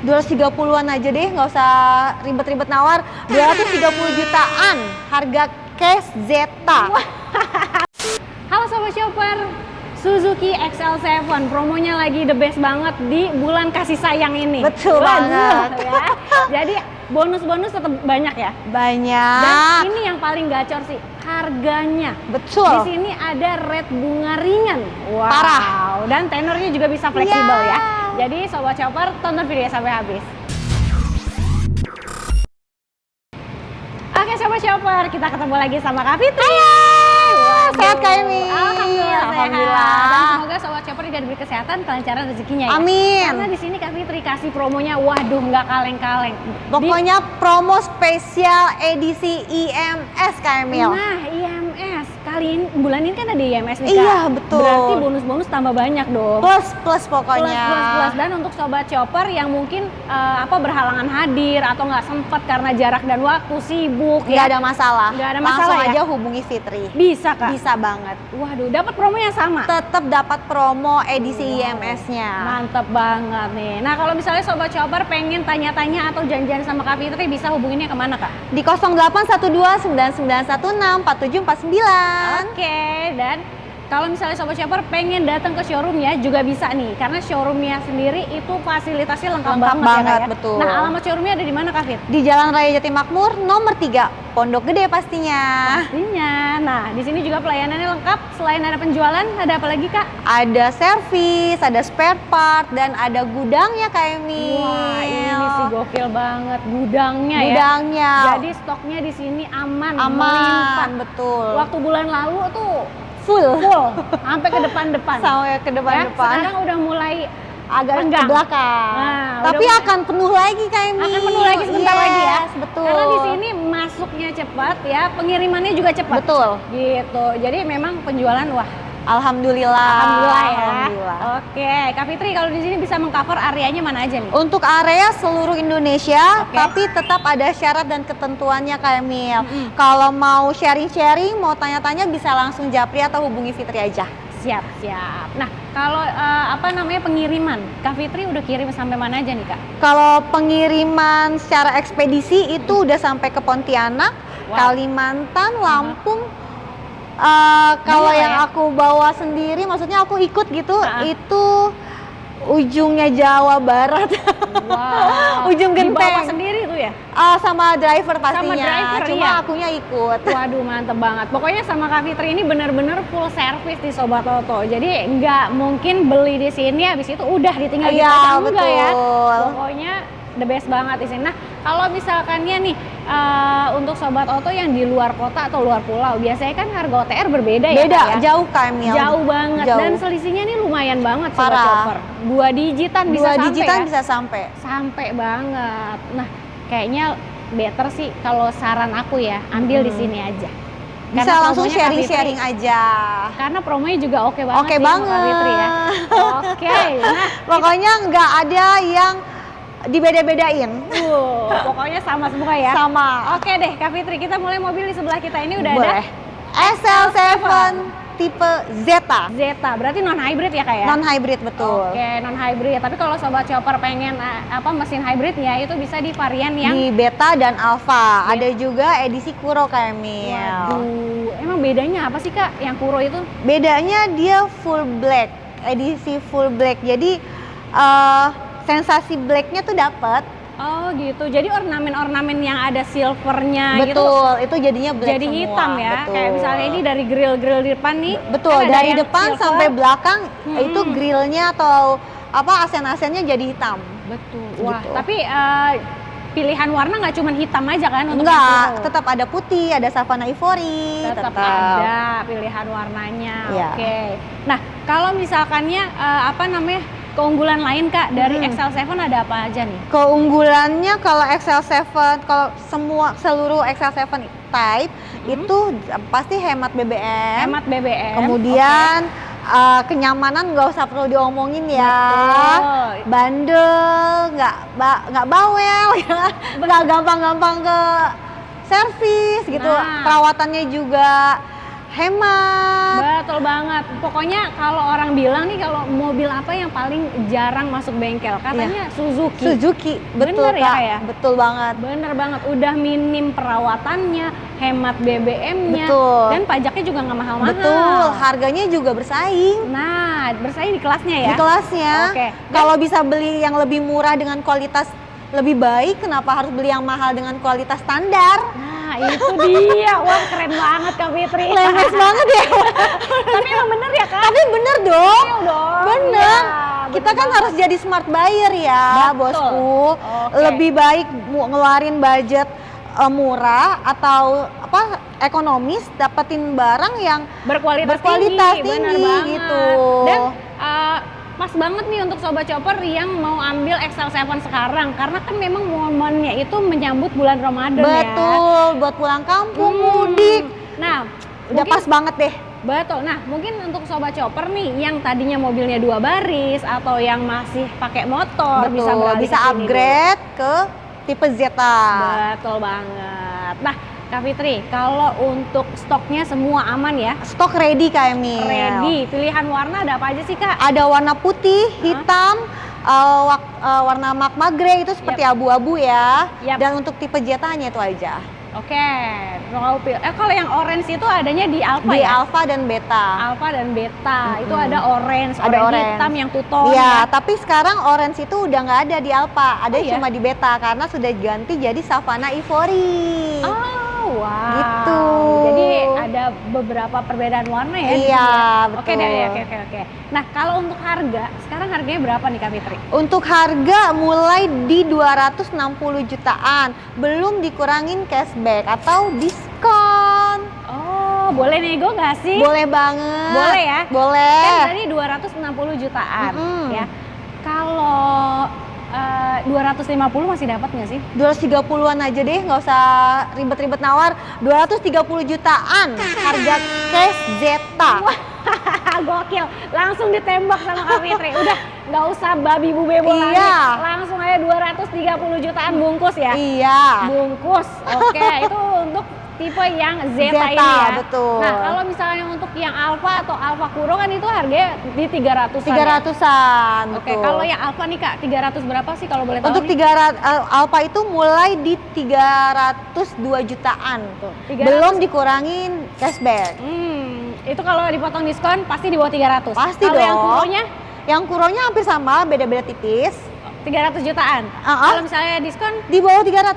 230-an aja deh, nggak usah ribet-ribet nawar. 230 jutaan harga cash Zeta. Halo Sobat Shopper, Suzuki XL7 promonya lagi the best banget di bulan kasih sayang ini. Betul banget ya. Jadi bonus-bonus tetap banyak ya. Banyak. Dan ini yang paling gacor sih, harganya. Betul. Di sini ada red bunga ringan. Wow. Parah. Dan tenornya juga bisa fleksibel ya. Jadi Sobat Shopper tonton videonya sampai habis. Oke Sobat Shopper, kita ketemu lagi sama Kak Fitri. Sehat Kak Emi. Alhamdulillah. Dan semoga Sobat Shopper juga diberi kesehatan, kelancaran rezekinya ya. Amin. Karena di sini Kak Fitri kasih promonya, waduh nggak kaleng-kaleng. Pokoknya promo spesial edisi IMS Kak Emil. Nah, IMS kali ini bulan ini kan ada IMS nih Kak. Iya, betul. Berarti bonus-bonus tambah banyak dong. Plus pokoknya. Plus. Dan untuk Sobat Shopper yang mungkin berhalangan hadir atau nggak sempet karena jarak dan waktu sibuk Nggak ada masalah. Nggak ada masalah Langsung ya? aja hubungi Fitri. Bisa Kak? Bisa banget. Waduh, dapat promonya sama. Tetap dapat promo edisi IMS-nya. Mantep banget nih. Nah kalau misalnya Sobat Shopper pengen tanya-tanya atau janjian sama Kak Fitri, bisa hubunginnya kemana Kak? Di 081299164749. Oke, dan kalau misalnya Sobat Shopper pengen datang ke showroomnya juga bisa nih, karena showroomnya sendiri itu fasilitasnya lengkap banget banget, ya Kak ya. betul. Nah alamat showroomnya ada di mana Kak Fit? Di Jalan Raya Jatimakmur nomor 3, Pondok Gede pastinya. Pastinya. Nah di sini juga pelayanannya lengkap. Selain ada penjualan, ada apa lagi Kak? Ada servis, ada spare part, dan ada gudangnya Kak Emil. Wah ini sih gokil banget gudangnya ya. Gudangnya. Jadi stoknya di sini aman, Aman, melimpah. betul. Waktu bulan lalu tuh full sampai ke depan-depan. Sampai ke depan-depan. Sekarang udah mulai agak renggang. ke belakang. Nah, tapi udah akan penuh lagi Kak Emil. akan penuh lagi sebentar lagi ya. Betul. Karena di sini masuknya cepat ya, pengirimannya juga cepat. Betul. Gitu. Jadi memang penjualan wah. Alhamdulillah. Alhamdulillah ya. Alhamdulillah. Oke, Kak Fitri kalau di sini bisa mengcover areanya mana aja nih? Untuk area seluruh Indonesia, Oke. tapi tetap ada syarat dan ketentuannya Kak Emil. Kalau mau sharing-sharing, mau tanya-tanya bisa langsung japri atau hubungi Fitri aja. Siap. Nah, kalau pengiriman, Kak Fitri udah kirim sampai mana aja nih Kak? Kalau pengiriman secara ekspedisi itu udah sampai ke Pontianak, Wow. Kalimantan, Lampung. Kalau Banyak yang ya? aku bawa sendiri, maksudnya aku ikut gitu, itu ujungnya Jawa Barat. Wow. Ujung Dibawa genteng. sendiri tuh ya? Sama driver pastinya. Sama driver, Cuma iya. akunya ikut. Waduh mantep banget. Pokoknya sama Kak Fitri ini bener-bener full service di Sobat Oto. Jadi nggak mungkin beli di sini habis itu udah ditinggal gitu Iya, aja, enggak ya. betul. Pokoknya the best banget di sini. Nah kalau misalkannya nih untuk Sobat Oto yang di luar kota atau luar pulau, biasanya kan harga OTR berbeda ya Beda, Kak, ya? jauh Kak Emil. Jauh banget. Jauh. Dan selisihnya nih lumayan banget Sobat Parah. Shopper. 2 digitan bisa sampai digitan ya? bisa sampai. Sampai banget. Nah kayaknya better sih kalau saran aku ya, ambil di sini aja. Bisa Karena langsung promonya Kak Fitri- sharing-sharing aja. karena promonya juga oke banget Oke sih sama banget. Kak Fitri ya. Oke. Nah, Pokoknya nggak ada yang dibeda-bedain. pokoknya sama semua ya. Sama. Oke deh Kak Fitri, kita mulai mobil di sebelah kita ini udah Boleh. ada SL7 tipe Zeta. Zeta. Berarti non hybrid ya Kak ya? Non hybrid betul. Oke, non hybrid. Tapi kalau Sobat Shopper pengen mesin hybridnya itu bisa di varian yang Di Beta dan Alpha. Ada juga edisi Kuro Kak Emil. Waduh, emang bedanya apa sih Kak yang Kuro itu? Bedanya dia full black, edisi full black. Jadi sensasi blacknya tuh dapet. Oh gitu, jadi ornamen-ornamen yang ada silvernya gitu Betul, itu jadinya black jadi semua. hitam ya. Betul. Kayak misalnya ini dari grill-grill di depan nih. Betul, kan ada dari yang depan silver. sampai belakang itu grillnya atau asen-asennya jadi hitam. Betul. Wah, Gitu. tapi pilihan warna nggak cuma hitam aja kan untuk yang Enggak, Kuro? tetap ada putih, ada savana ivory, Tetap ada pilihan warnanya. Iya. Oke. Nah, kalau misalkannya keunggulan lain Kak dari XL7 ada apa aja nih? Keunggulannya kalau XL7, kalau seluruh XL7 type itu pasti hemat BBM. Hemat BBM. Kemudian kenyamanan nggak usah perlu diomongin ya. Betul. Bandel, nggak bawel ya, nggak gampang-gampang ke servis gitu. Nah. Perawatannya juga hemat. Betul banget. Pokoknya kalau orang bilang nih kalau mobil apa yang paling jarang masuk bengkel, katanya Suzuki. Suzuki, betul Bener ya, Kak. Kak, ya? Betul banget. Bener banget, udah minim perawatannya, hemat BBM-nya, Betul. dan pajaknya juga nggak mahal-mahal. Betul, harganya juga bersaing Nah, bersaing di kelasnya ya. di kelasnya. Oke. Kalau bisa beli yang lebih murah dengan kualitas lebih baik, kenapa harus beli yang mahal dengan kualitas standar? Nah, itu dia. Wah, keren banget Kak Fitri. Lemes banget ya. Tapi emang bener ya Kak? Tapi bener dong. Iya dong. Bener. Iya, Kita bener kan banget. harus jadi smart buyer ya, Betul. bosku. Oke. Lebih baik ngeluarin budget murah atau apa ekonomis, dapetin barang yang berkualitas berkualitas tinggi, bener tinggi, banget. gitu. Dan pas banget nih untuk Sobat Chopper yang mau ambil XL7 sekarang, karena kan memang momennya itu menyambut bulan Ramadan ya. betul buat pulang kampung, mudik. Nah, Udah mungkin- pas banget deh. Betul. Nah, mungkin untuk Sobat Chopper nih yang tadinya mobilnya 2 baris atau yang masih pakai motor Betul, bisa beralih bisa ke sini upgrade ke tipe Zeta. dulu. Betul banget. Nah, Kak Fitri, kalau untuk stoknya semua aman ya? Stok ready Kak Emil. Ready. Pilihan warna ada apa aja sih Kak? Ada warna putih, hitam, warna magma grey itu seperti abu-abu ya. Yap. Dan untuk tipe Zeta hanya itu aja. Oke, kalau yang orange itu adanya di Alfa Di ya? Alpha dan Beta. Alfa dan Beta, itu ada orange, Ada orange orange. hitam yang two-tone Iya, ya? tapi sekarang orange itu udah nggak ada di Alpha, ada Oh, iya? cuma di Beta karena sudah ganti jadi Savana Ivory. Oh, wow. Gitu. Jadi ada beberapa perbedaan warna ya? di Iya, sini ya? betul. Oke deh, oke. Nah, kalau untuk harga, sekarang harganya berapa nih Kak Fitri? Untuk harga mulai di 260 jutaan, belum dikurangin cashback atau diskon. Oh, boleh nego nggak sih? Boleh banget. Boleh ya? Boleh. Kan tadi 260 jutaan Mm-mm. ya. Kalau 250 masih dapat nggak sih? 230-an aja deh, nggak usah ribet-ribet nawar. 230 jutaan harga cash Zeta. Gokil, langsung ditembak sama Kak Fitri. Udah, nggak usah babi bu bebo lagi. Iya. Langsung aja 230 jutaan bungkus ya. Iya. Bungkus. Oke, itu untuk tipe yang Zeta, Zeta, ini ya. betul. Nah, kalau misalnya untuk yang Alfa atau Alfa Kuro kan itu harganya di 300-an. 300-an. Oke, betul. kalau yang Alfa nih Kak, 300 berapa sih kalau boleh tahu? Untuk nih? 300 Alpha itu mulai di 302 jutaan. Tuh, 300. Belum dikurangin cashback. Itu kalau dipotong diskon pasti di bawah 300. Pasti Kalau yang dong. Kuronya Yang Kuronya hampir sama, beda-beda tipis. 300 jutaan. Kalau misalnya diskon, Di bawah 300,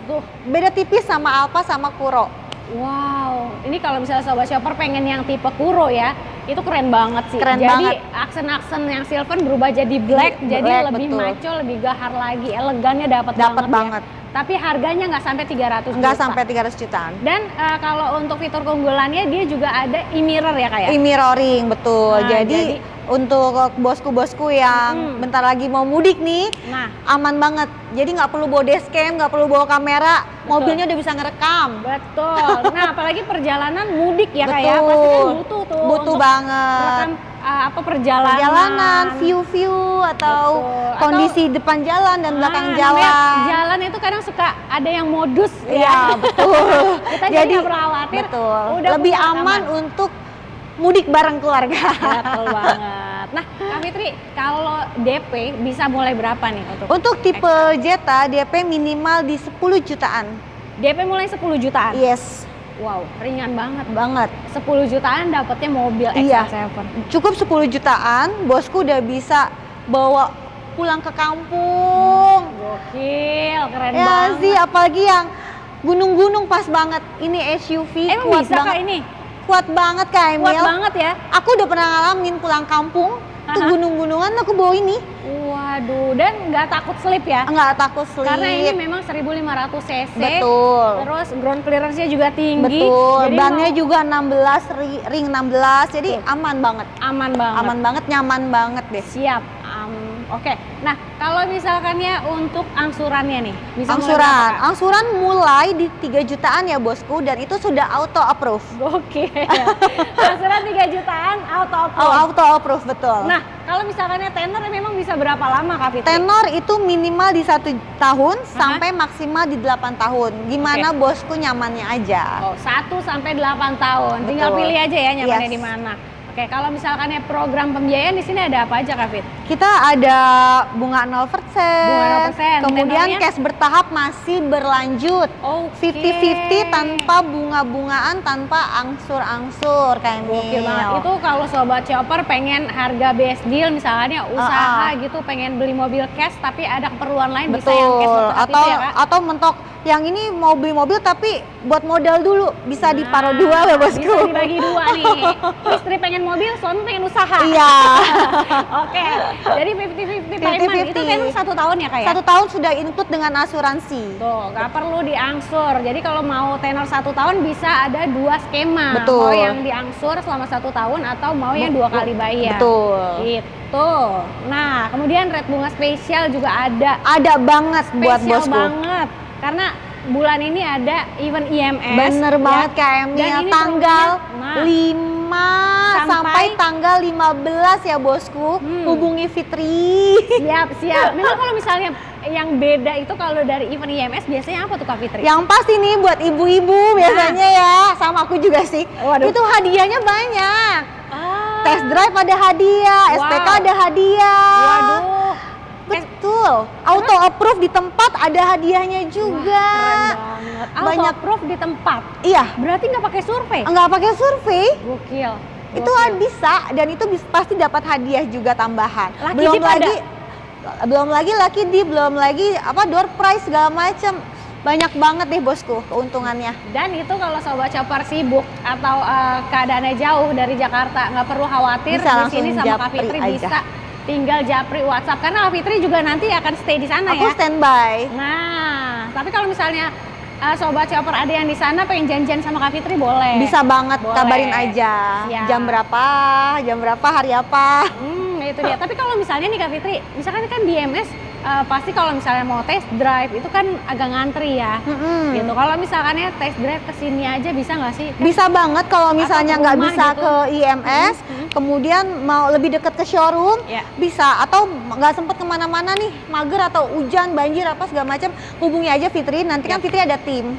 tuh. beda tipis sama Alpha sama Kuro. Wow, ini kalau misalnya Sobat Shopper pengen yang tipe Kuro ya, itu keren banget sih. Keren jadi banget. aksen-aksen yang silver berubah jadi black, jadi Black, lebih betul. maco, lebih gahar lagi, elegannya dapat Dapat banget. banget. Ya. Tapi harganya nggak sampai 300 Nggak juta. sampai 300 jutaan. Dan kalau untuk fitur keunggulannya dia juga ada e-mirror ya Kak ya? E-mirroring, betul. Nah, jadi untuk bosku-bosku yang bentar lagi mau mudik nih, Nah, aman banget. Jadi nggak perlu bawa dashcam, nggak perlu bawa kamera, mobilnya udah bisa ngerekam. betul. Nah, apalagi perjalanan mudik ya Kak ya, Betul. pasti kan butuh tuh Butuh untuk banget. merekam perjalanan. Perjalanan, view-view atau Betul. kondisi depan jalan dan belakang namanya jalan. jalan itu kadang suka ada yang modus Iya, ya. betul. Kita jadi nggak perlu khawatir. Betul. Udah Lebih punya aman untuk mudik bareng keluarga. Betul banget. Nah, Kak Fitri, kalau DP bisa mulai berapa nih Untuk tipe Zeta, DP minimal di 10 jutaan. DP mulai 10 jutaan? Yes, Wow, ringan banget. banget. 10 jutaan dapatnya mobil Iya. XL7. Cukup 10 jutaan, bosku udah bisa bawa pulang ke kampung. Gokil, keren Ya banget. sih, apalagi yang gunung-gunung pas banget. Ini SUV Emang kuat bisa banget. Kak ini? Kuat banget Kak Emil. Kuat banget ya? Aku udah pernah ngalamin pulang kampung, tuh Aha. gunung-gunungan aku bawa ini. Waduh, dan nggak takut slip ya? Nggak takut slip. Karena ini memang 1500 cc. Betul. Terus ground clearance-nya juga tinggi. Betul. Jadi Bannya mau- juga 16 ring 16. Jadi Tuh. aman banget. aman banget. Aman banget, nyaman banget deh. Siap. Oke, nah kalau misalkannya untuk angsurannya nih, bisa mulai berapa, Angsuran, Kak? angsuran mulai di 3 jutaan ya bosku, dan itu sudah auto approve. Gokil. Angsuran 3 jutaan auto Oh, approve. auto approve betul. Nah, kalau misalkannya tenor memang bisa berapa lama Kak Fitri? Tenor itu minimal di 1 tahun sampai maksimal di 8 tahun. Gimana bosku nyamannya aja. Oh, 1 sampai 8 tahun. Tinggal Betul. pilih aja ya nyamannya Yes. di mana. Oke, kalau misalkannya program pembiayaan di sini ada apa aja Kak Fit? Kita ada bunga 0%, Bunga 0%, kemudian tenornya? cash bertahap masih berlanjut. Oke. 50-50 tanpa bunga-bungaan, tanpa angsur-angsur kayak Gokil banget. Mil. Itu kalau sobat shopper pengen harga best deal misalnya usaha gitu, pengen beli mobil cash tapi ada keperluan lain bisa yang cash Betul. betul Atau ya Kak? atau mentok yang ini mau beli mobil tapi buat modal dulu, bisa diparuh dua ya bosku. Bisa dibagi dua nih. Istri pengen mobil, suami pengen usaha. Iya. Oke, jadi 50-50 payment. Itu 50-50. tenor 1 tahun ya Kak ya? 1 tahun sudah include dengan asuransi. Tuh, nggak perlu diangsur. Jadi kalau mau tenor 1 tahun bisa ada 2 skema. Mau Betul. yang diangsur selama 1 tahun atau mau yang 2 kali bayar. Betul. Gitu. Nah, kemudian rate bunga spesial juga ada. Ada banget buat Spesial bosku. banget. Karena bulan ini ada event IMS. Bener ya. banget Kak Dan Emil, ini tanggal programnya, 5 sampai tanggal 15 ya bosku. Hubungi Fitri. Siap. Memang kalau misalnya yang beda itu kalau dari event IMS biasanya apa tuh Kak Fitri? Yang pasti nih buat ibu-ibu biasanya ya, sama aku juga sih. Waduh. Itu hadiahnya banyak. Ah, Test drive ada hadiah, Wow. SPK ada hadiah. Waduh. Betul. Auto approve di tempat ada hadiahnya juga. Keren banget. Banyak. Banyak proof di tempat. Iya, Berarti nggak pakai survei? nggak pakai survei. Gokil. Itu bisa, dan itu pasti dapat hadiah juga tambahan. Lucky belum dip lagi belum lagi lucky dip, belum lagi door prize segala macem. Banyak banget deh bosku keuntungannya. Dan itu kalau sobat shopper sibuk atau keadaannya jauh dari Jakarta, nggak perlu khawatir, Bisa di langsung sini sama Kak japri Fitri aja. bisa tinggal japri WhatsApp karena Kak Fitri juga nanti akan stay di sana Aku ya. standby. Nah, tapi kalau misalnya sobat shopper ada yang di sana pengen janjian sama Kak Fitri boleh. Bisa banget, Boleh. kabarin aja. Siap. Jam berapa, hari apa. Itu dia. Tapi kalau misalnya nih Kak Fitri, misalkan kan di MS pasti kalau misalnya mau test drive itu kan agak ngantri ya. Mm-mm. Gitu. Kalau misalkannya test drive ke sini aja bisa nggak sih? Kan Bisa banget kalau misalnya Atau nggak rumah bisa gitu. ke IMS, kemudian mau lebih dekat ke showroom, Ya. bisa. Atau nggak sempet kemana-mana nih, mager atau hujan, banjir apa segala macam, hubungi aja Fitri. Nanti kan Fitri ada tim.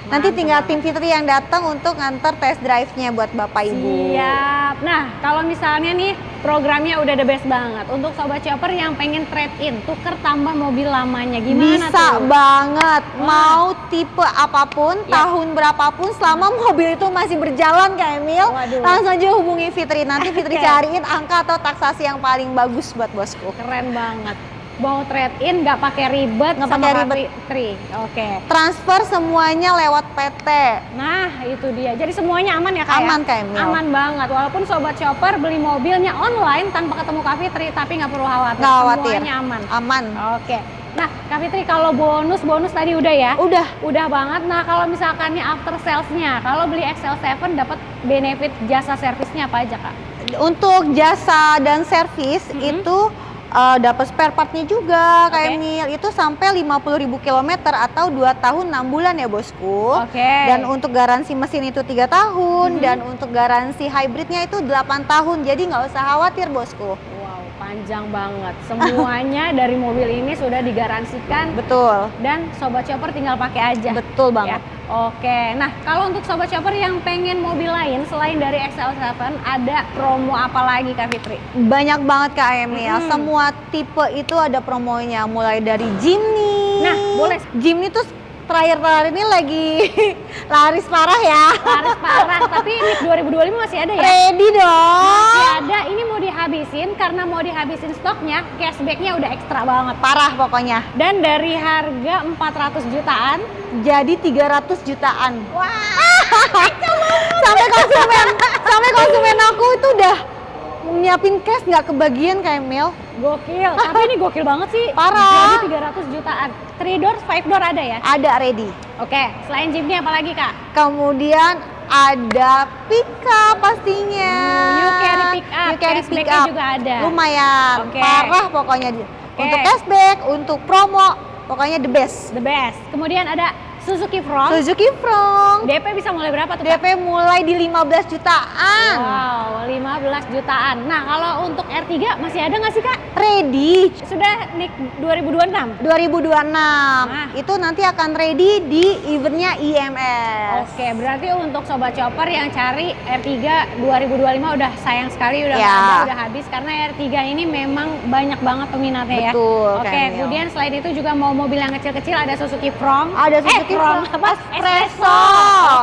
Nanti Mantap tinggal banget. tim Fitri yang datang untuk nganter test drive-nya buat Bapak Ibu. Siap. Nah, kalau misalnya nih programnya udah the best banget untuk sobat shopper yang pengen trade in, tuker tambah mobil lamanya, gimana Bisa tuh? banget, Wah. mau tipe apapun, Ya. tahun berapapun, selama mobil itu masih berjalan Kak Emil, Waduh. langsung aja hubungi Fitri. Nanti Fitri Oke. cariin angka atau taksasi yang paling bagus buat bosku. Keren banget. Mau trade in nggak pakai ribet Nggak sama pakai Kak ribet. Fitri. Oke. Transfer semuanya lewat PT. Nah, itu dia. Jadi semuanya aman ya Kak? Aman, ya? Kak Emil. Aman banget. Walaupun sobat shopper beli mobilnya online tanpa ketemu Kak Fitri, tapi nggak perlu khawatir. Nggak khawatir. Semuanya aman. Aman. Oke. Nah, Kak Fitri kalau bonus tadi udah ya? Udah. Banget. Nah, kalau misalkannya after sales-nya, kalau beli XL7 dapat benefit jasa servisnya apa aja, Kak? Untuk jasa dan servis itu dapat spare partnya juga Kak Oke. Emil. Itu sampai 50.000 km atau 2 tahun 6 bulan ya bosku. Oke. Dan untuk garansi mesin itu 3 tahun, dan untuk garansi hybridnya itu 8 tahun. Jadi nggak usah khawatir bosku. Wow, panjang banget. Semuanya dari mobil ini sudah digaransikan Betul. dan sobat shopper tinggal pakai aja. Betul banget. Ya. Oke, nah kalau untuk sobat shopper yang pengen mobil lain selain dari XL7 ada promo apa lagi Kak Fitri? Banyak banget Kak Emil. Semua tipe itu ada promonya, mulai dari Jimny. Nah, boleh. Jimny tuh terakhir-terakhir ini lagi laris parah ya. Laris parah, tapi ini 2025 masih ada ya? Ready dong. Masih ada, ini mau dihabisin karena mau dihabisin stoknya, cashbacknya udah ekstra banget. Parah pokoknya. Dan dari harga 400 jutaan, Jadi 300 jutaan. wah, Sampai konsumen aku itu udah nyiapin cash nggak kebagian Kak Emil. gokil. Tapi ini gokil banget sih. Parah. Jadi 300 jutaan. 3 door, 5 door ada ya? Ada ready. Oke, selain Jeepnya apa lagi Kak? Kemudian ada pick up pastinya. You carry pick up, You carry pick cashback-nya up. juga ada. Lumayan, Oke. parah pokoknya. Untuk cashback, untuk promo, pokoknya the best. The best. Kemudian ada Suzuki Front. Suzuki Front, DP bisa mulai berapa tuh, Kak? DP mulai di 15 jutaan. Wow, 15 jutaan. Nah, kalau untuk R3 masih ada nggak sih, Kak? Ready Sudah di 2026? 2026. Nah. Itu nanti akan ready di eventnya IMS. Oke, berarti untuk Sobat Chopper yang cari R3 2025 udah sayang sekali udah Ya. nggak ada, udah habis karena R3 ini memang banyak banget peminatnya ya. Betul, Oke, Kamil. kemudian selain itu juga mau mobil yang kecil-kecil ada Suzuki Front. Ada Suzuki Front Front. apa? Espresso.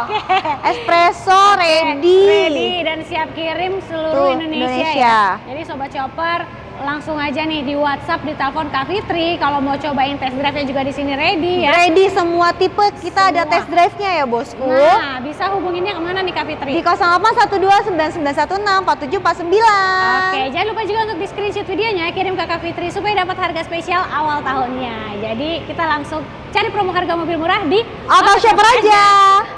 Oke. Espresso ready. Ready dan siap kirim seluruh Tuh, Indonesia Indonesia. ya. Jadi Sobat Chopper langsung aja nih di WhatsApp, di telepon Kak Fitri. Kalau mau cobain test drive-nya juga di sini ready ya. Ready semua tipe, kita ada Semua. test drive-nya ya bosku. Nah, bisa hubunginnya kemana nih Kak Fitri? Di 081299164749. Oke, jangan lupa juga untuk di screenshot videonya kirim ke Kak Fitri supaya dapat harga spesial awal tahunnya. Jadi kita langsung cari promo harga mobil murah di Auto Shopper aja.